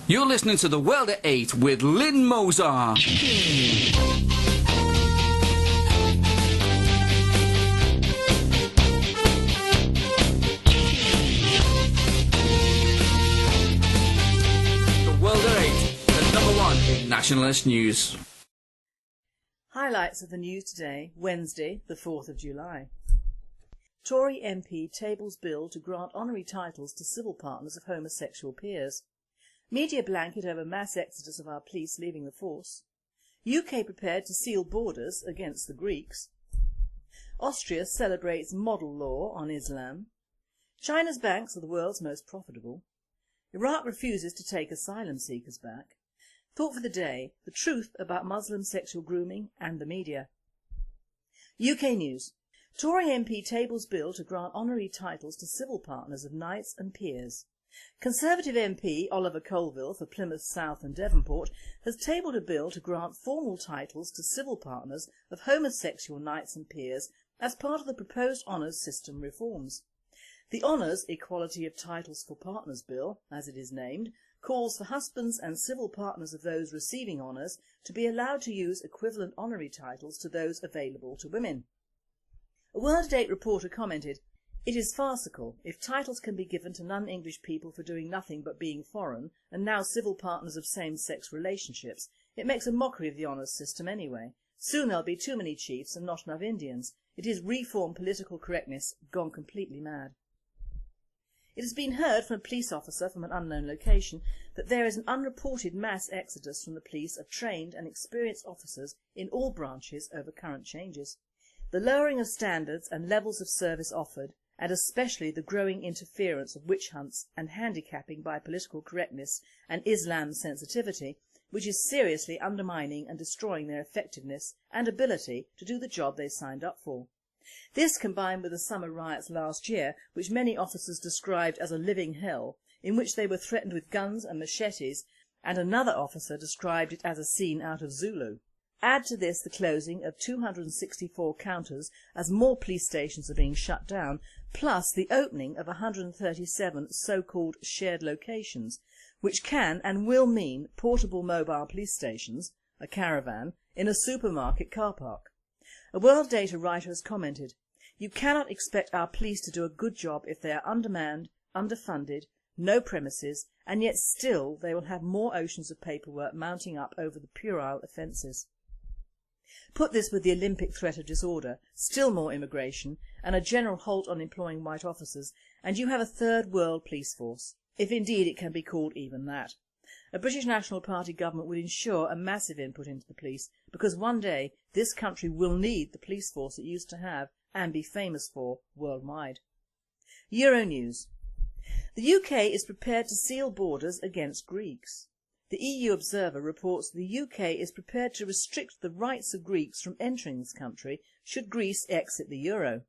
You're listening to The World at 8 with Lynn Mozart. The World at 8, the number one in nationalist news. Highlights of the news today, Wednesday, the 4th of July. Tory MP tables bill to grant honorary titles to civil partners of homosexual peers. Media blanket over mass exodus of our police leaving the force. UK prepared to seal borders against the Greeks. Austria celebrates model law on Islam. China's banks are the world's most profitable. Iraq refuses to take asylum seekers back. Thought for the day, the truth about Muslim sexual grooming and the media. UK news. Tory MP tables bill to grant honorary titles to civil partners of knights and peers. Conservative MP Oliver Colville for Plymouth South and Devonport has tabled a bill to grant formal titles to civil partners of homosexual knights and peers as part of the proposed honours system reforms. The Honours Equality of Titles for Partners Bill, as it is named, calls for husbands and civil partners of those receiving honours to be allowed to use equivalent honorary titles to those available to women. A World at 8 reporter commented, "It is farcical if titles can be given to non-English people for doing nothing but being foreign and now civil partners of same-sex relationships. It makes a mockery of the honours system anyway. Soon there'll be too many chiefs and not enough Indians. It is reform political correctness gone completely mad." It has been heard from a police officer from an unknown location that there is an unreported mass exodus from the police of trained and experienced officers in all branches over current changes. The lowering of standards and levels of service offered, and especially the growing interference of witch hunts and handicapping by political correctness and Islam sensitivity, which is seriously undermining and destroying their effectiveness and ability to do the job they signed up for. This, combined with the summer riots last year, which many officers described as a living hell, in which they were threatened with guns and machetes, and another officer described it as a scene out of Zulu. Add to this the closing of 264 counters as more police stations are being shut down, plus the opening of 137 so-called shared locations, which can and will mean portable mobile police stations, a caravan, in a supermarket car park. A World Data writer has commented, "You cannot expect our police to do a good job if they are undermanned, underfunded, no premises, and yet still they will have more oceans of paperwork mounting up over the puerile offences." Put this with the Olympic threat of disorder, still more immigration, and a general halt on employing white officers, and you have a third world police force, if indeed it can be called even that. A British National Party government would ensure a massive input into the police, because one day this country will need the police force it used to have and be famous for worldwide. Euronews. The UK is prepared to seal borders against Greeks. The EU Observer reports the UK is prepared to restrict the rights of Greeks from entering this country should Greece exit the euro.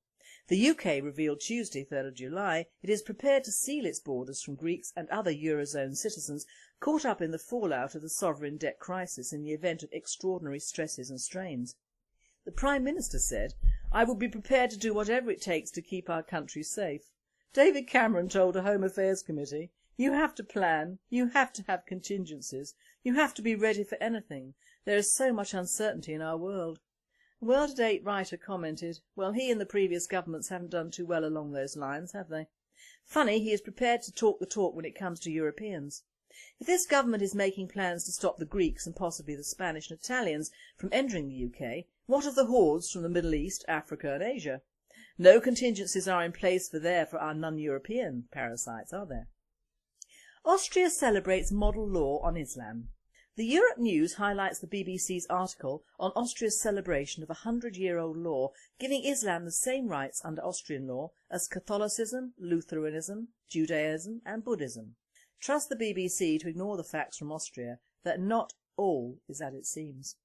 The UK revealed Tuesday, 3rd of July, it is prepared to seal its borders from Greeks and other Eurozone citizens caught up in the fallout of the sovereign debt crisis in the event of extraordinary stresses and strains. The Prime Minister said, "I will be prepared to do whatever it takes to keep our country safe." David Cameron told a Home Affairs Committee, "You have to plan, you have to have contingencies, you have to be ready for anything. There is so much uncertainty in our world." A World at 8 writer commented, "Well, he and the previous governments haven't done too well along those lines, have they? Funny he is prepared to talk the talk when it comes to Europeans. If this government is making plans to stop the Greeks and possibly the Spanish and Italians from entering the UK, what of the hordes from the Middle East, Africa and Asia? No contingencies are in place for our non-European parasites, are there?" Austria celebrates model law on Islam. The Europe News highlights the BBC's article on Austria's celebration of a 100-year-old law giving Islam the same rights under Austrian law as Catholicism, Lutheranism, Judaism and Buddhism. Trust the BBC to ignore the facts from Austria that not all is as it seems.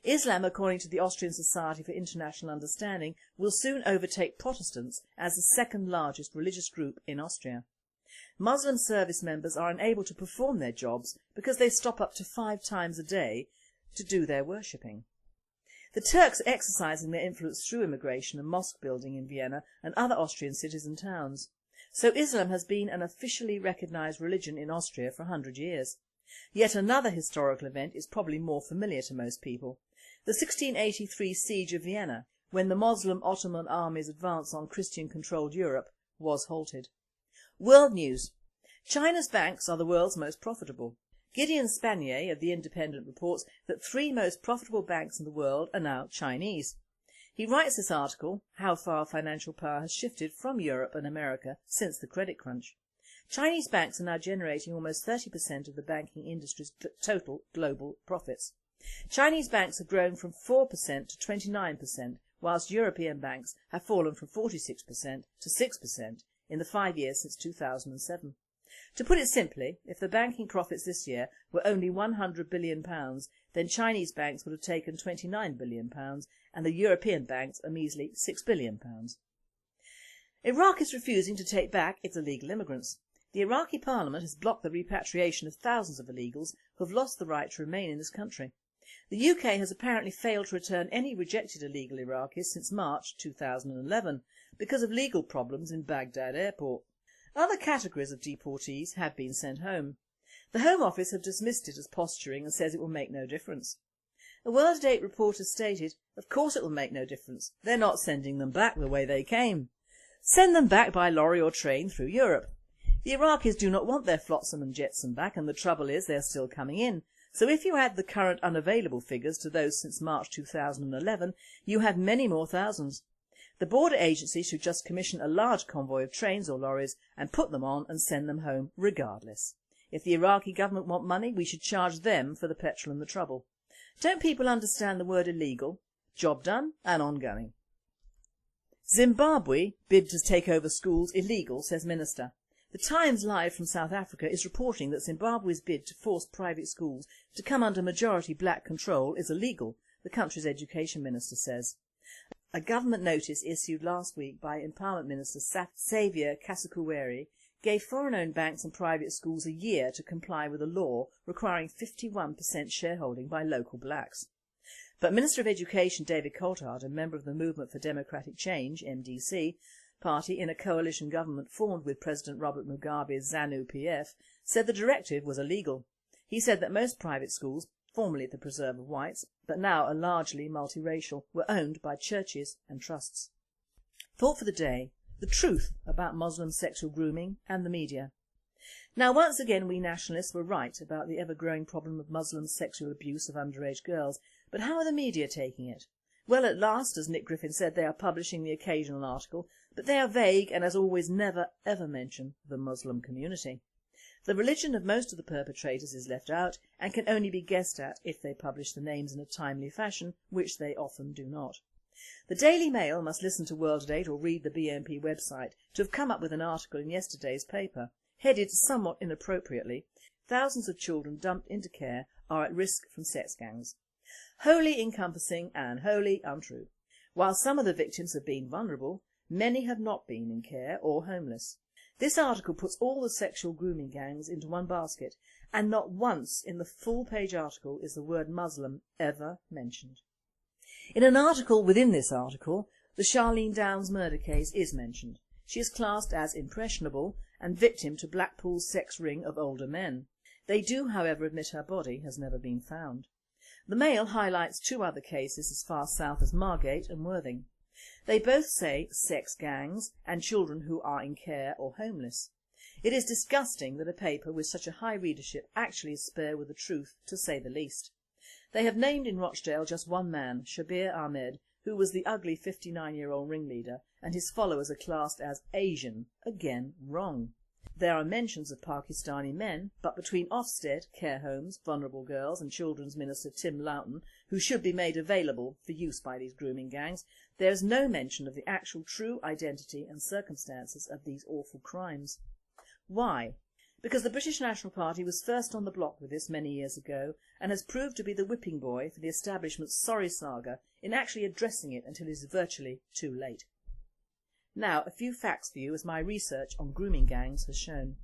Islam, according to the Austrian Society for International Understanding, will soon overtake Protestants as the second largest religious group in Austria. Muslim service members are unable to perform their jobs because they stop up to 5 times a day to do their worshipping. The Turks are exercising their influence through immigration and mosque building in Vienna and other Austrian cities and towns. So Islam has been an officially recognised religion in Austria for 100 years. Yet another historical event is probably more familiar to most people. The 1683 siege of Vienna, when the Muslim Ottoman army's advance on Christian-controlled Europe was halted. World news. China's banks are the world's most profitable. Gideon Spanier of The Independent reports that 3 most profitable banks in the world are now Chinese. He writes this article, How Far Financial Power Has Shifted from Europe and America Since the Credit Crunch. Chinese banks are now generating almost 30% of the banking industry's total global profits. Chinese banks have grown from 4% to 29%, whilst European banks have fallen from 46% to 6% in the 5 years since 2007. To put it simply, if the banking profits this year were only £100 billion, then Chinese banks would have taken £29 billion and the European banks a measly £6 billion. Iraq is refusing to take back its illegal immigrants. The Iraqi parliament has blocked the repatriation of thousands of illegals who have lost the right to remain in this country. The UK has apparently failed to return any rejected illegal Iraqis since March 2011 because of legal problems in Baghdad airport. Other categories of deportees have been sent home. The Home Office have dismissed it as posturing and says it will make no difference. A World at 8 reporter stated, of course it will make no difference. They're not sending them back the way they came. Send them back by lorry or train through Europe. The Iraqis do not want their flotsam and jetsam back, and the trouble is they're still coming in. So if you add the current unavailable figures to those since March 2011, you have many more thousands. The border agency should just commission a large convoy of trains or lorries and put them on and send them home regardless. If the Iraqi government want money, we should charge them for the petrol and the trouble. Don't people understand the word illegal? Job done and ongoing. Zimbabwe bid to take over schools illegal, says Minister. The Times Live from South Africa is reporting that Zimbabwe's bid to force private schools to come under majority black control is illegal, the country's education minister says. A government notice issued last week by Empowerment Minister Xavier Kasukuwere gave foreign-owned banks and private schools a year to comply with a law requiring 51% shareholding by local blacks. But Minister of Education David Coulthard, a member of the Movement for Democratic Change, MDC, party in a coalition government formed with President Robert Mugabe's ZANU-PF, said the directive was illegal. He said that most private schools, formerly the preserve of whites, but now are largely multiracial, were owned by churches and trusts. Thought for the day: the truth about Muslim sexual grooming and the media. Now once again we nationalists were right about the ever-growing problem of Muslim sexual abuse of underage girls, but how are the media taking it? Well, at last, as Nick Griffin said, they are publishing the occasional article, but they are vague and, as always, never ever mention the Muslim community. The religion of most of the perpetrators is left out and can only be guessed at if they publish the names in a timely fashion, which they often do not. The Daily Mail must listen to World at 8 or read the BNP website to have come up with an article in yesterday's paper, headed somewhat inappropriately, "Thousands of children dumped into care are at risk from sex gangs." Wholly encompassing and wholly untrue. While some of the victims have been vulnerable, many have not been in care or homeless. This article puts all the sexual grooming gangs into one basket, and not once in the full-page article is the word Muslim ever mentioned. In an article within this article, the Charlene Downs murder case is mentioned. She is classed as impressionable and victim to Blackpool's sex ring of older men. They do, however, admit her body has never been found. The Mail highlights 2 other cases as far south as Margate and Worthing. They both say sex gangs and children who are in care or homeless. It is disgusting that a paper with such a high readership actually is spare with the truth, to say the least. They have named in Rochdale just one man, Shabir Ahmed, who was the ugly 59-year-old ringleader, and his followers are classed as Asian. Again, wrong. There are mentions of Pakistani men, but between Ofsted, care homes, vulnerable girls and Children's Minister Tim Loughton, who should be made available for use by these grooming gangs, there is no mention of the actual true identity and circumstances of these awful crimes. Why? Because the British National Party was first on the block with this many years ago and has proved to be the whipping boy for the establishment's sorry saga in actually addressing it until it is virtually too late. Now, a few facts for you as my research on grooming gangs has shown.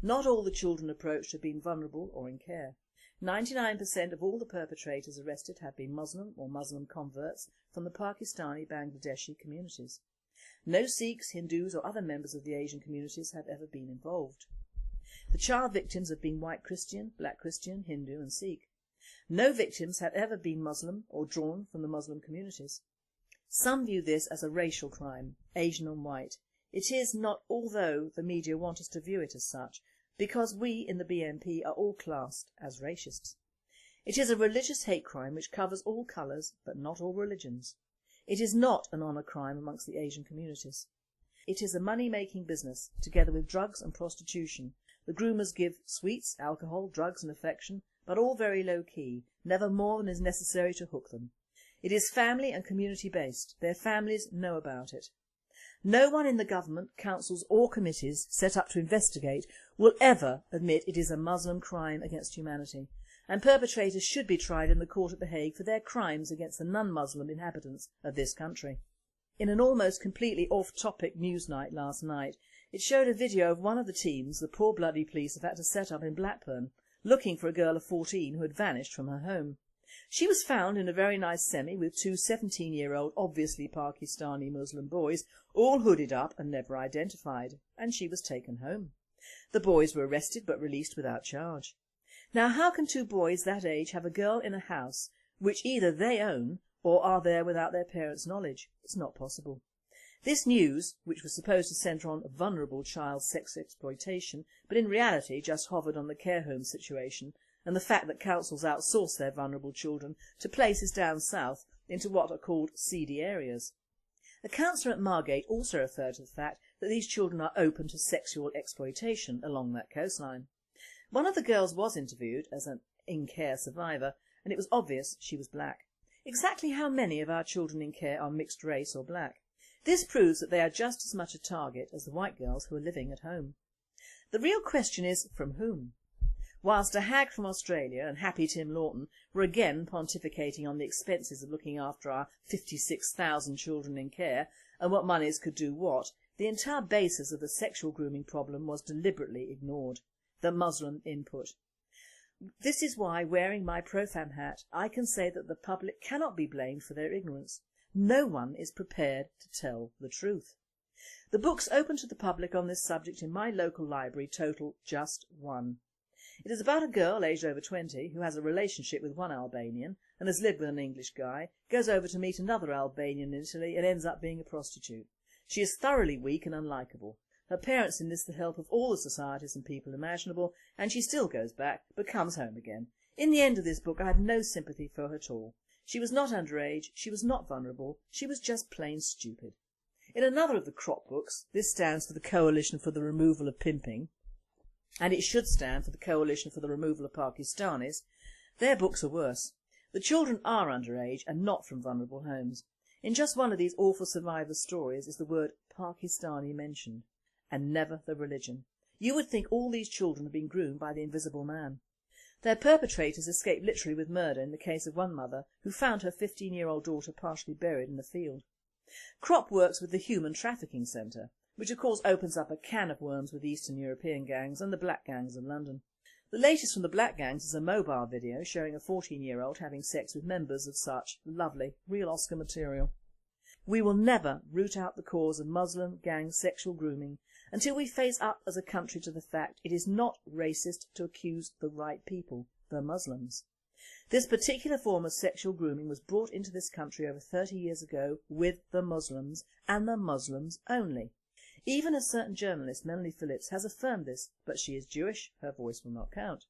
Not all the children approached have been vulnerable or in care. 99% of all the perpetrators arrested have been Muslim or Muslim converts from the Pakistani Bangladeshi communities. No Sikhs, Hindus or other members of the Asian communities have ever been involved. The child victims have been white Christian, black Christian, Hindu and Sikh. No victims have ever been Muslim or drawn from the Muslim communities. Some view this as a racial crime, Asian on white. It is not, although the media want us to view it as such, because we in the BNP are all classed as racists. It is a religious hate crime which covers all colours but not all religions. It is not an honour crime amongst the Asian communities. It is a money-making business, together with drugs and prostitution. The groomers give sweets, alcohol, drugs and affection, but all very low-key, never more than is necessary to hook them. It is family and community-based. Their families know about it. No one in the government, councils or committees set up to investigate will ever admit it is a Muslim crime against humanity, and perpetrators should be tried in the court at The Hague for their crimes against the non-Muslim inhabitants of this country. In an almost completely off-topic news night last night, it showed a video of one of the teams the poor bloody police have had to set up in Blackburn, looking for a girl of 14 who had vanished from her home. She was found in a very nice semi with two 17-year-old, obviously Pakistani Muslim boys, all hooded up and never identified, and she was taken home. The boys were arrested but released without charge. Now how can two boys that age have a girl in a house which either they own or are there without their parents' knowledge? It's not possible. This news, which was supposed to centre on vulnerable child sex exploitation, but in reality just hovered on the care home situation and the fact that councils outsource their vulnerable children to places down south into what are called seedy areas. A councillor at Margate also referred to the fact that these children are open to sexual exploitation along that coastline. One of the girls was interviewed as an in-care survivor, and it was obvious she was black. Exactly how many of our children in care are mixed race or black? This proves that they are just as much a target as the white girls who are living at home. The real question is, from whom? Whilst a hag from Australia and Happy Tim Lawton were again pontificating on the expenses of looking after our 56,000 children in care and what monies could do what, the entire basis of the sexual grooming problem was deliberately ignored: the Muslim input. This is why, wearing my pro-fam hat, I can say that the public cannot be blamed for their ignorance. No one is prepared to tell the truth. The books open to the public on this subject in my local library total just one. It is about a girl aged over 20 who has a relationship with one Albanian and has lived with an English guy, goes over to meet another Albanian in Italy and ends up being a prostitute. She is thoroughly weak and unlikable. Her parents enlist the help of all the societies and people imaginable, and she still goes back, but comes home again. In the end of this book I have no sympathy for her at all. She was not underage, she was not vulnerable, she was just plain stupid. In another of the crop books, this stands for the Coalition for the Removal of Pimping, and it should stand for the Coalition for the Removal of Pakistanis, their books are worse. The children are underage and not from vulnerable homes. In just one of these awful survivor stories is the word Pakistani mentioned, and never the religion. You would think all these children have been groomed by the invisible man. Their perpetrators escaped literally with murder in the case of one mother who found her 15-year-old daughter partially buried in the field. Crop works with the Human Trafficking Centre, which of course opens up a can of worms with Eastern European gangs and the black gangs of London. The latest from the black gangs is a mobile video showing a 14-year-old having sex with members of such lovely, real Oscar material. We will never root out the cause of Muslim gang sexual grooming until we face up as a country to the fact it is not racist to accuse the right people, the Muslims. This particular form of sexual grooming was brought into this country over 30 years ago with the Muslims and the Muslims only. Even a certain journalist, Melanie Phillips, has affirmed this, but she is Jewish, her voice will not count.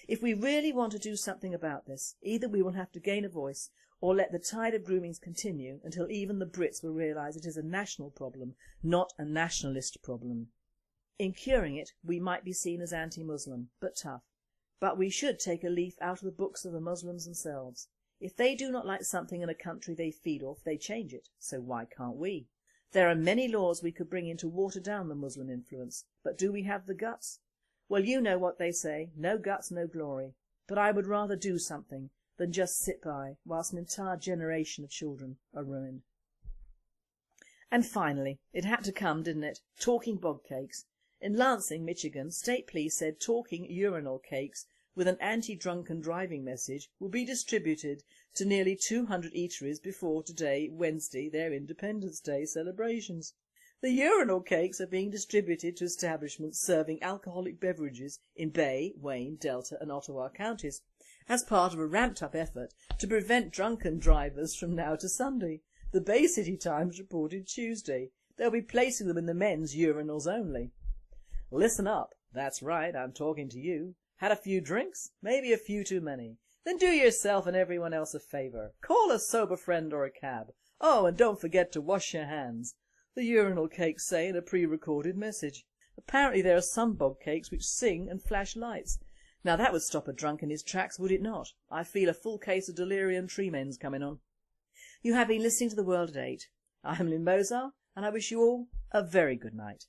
If we really want to do something about this, either we will have to gain a voice or let the tide of groomings continue until even the Brits will realise it is a national problem, not a nationalist problem. In curing it, we might be seen as anti-Muslim, but tough. But we should take a leaf out of the books of the Muslims themselves. If they do not like something in a country they feed off, they change it, so why can't we? There are many laws we could bring in to water down the Muslim influence, but do we have the guts? Well, you know what they say, no guts, no glory. But I would rather do something than just sit by whilst an entire generation of children are ruined. And finally, it had to come, didn't it? Talking bog cakes. In Lansing, Michigan, state police said talking urinal cakes with an anti-drunken driving message will be distributed to nearly 200 eateries before today, Wednesday, their Independence Day celebrations. The urinal cakes are being distributed to establishments serving alcoholic beverages in Bay, Wayne, Delta and Ottawa counties as part of a ramped up effort to prevent drunken drivers from now to Sunday. The Bay City Times reported Tuesday they'll be placing them in the men's urinals only. Listen up, that's right, I'm talking to you. Had a few drinks? Maybe a few too many. Then do yourself and everyone else a favour. Call a sober friend or a cab. Oh, and don't forget to wash your hands, the urinal cakes say in a pre-recorded message. Apparently there are some bog cakes which sing and flash lights. Now that would stop a drunk in his tracks, would it not? I feel a full case of delirium tremens coming on. You have been listening to The World at 8. I am Lynn Mozart and I wish you all a very good night.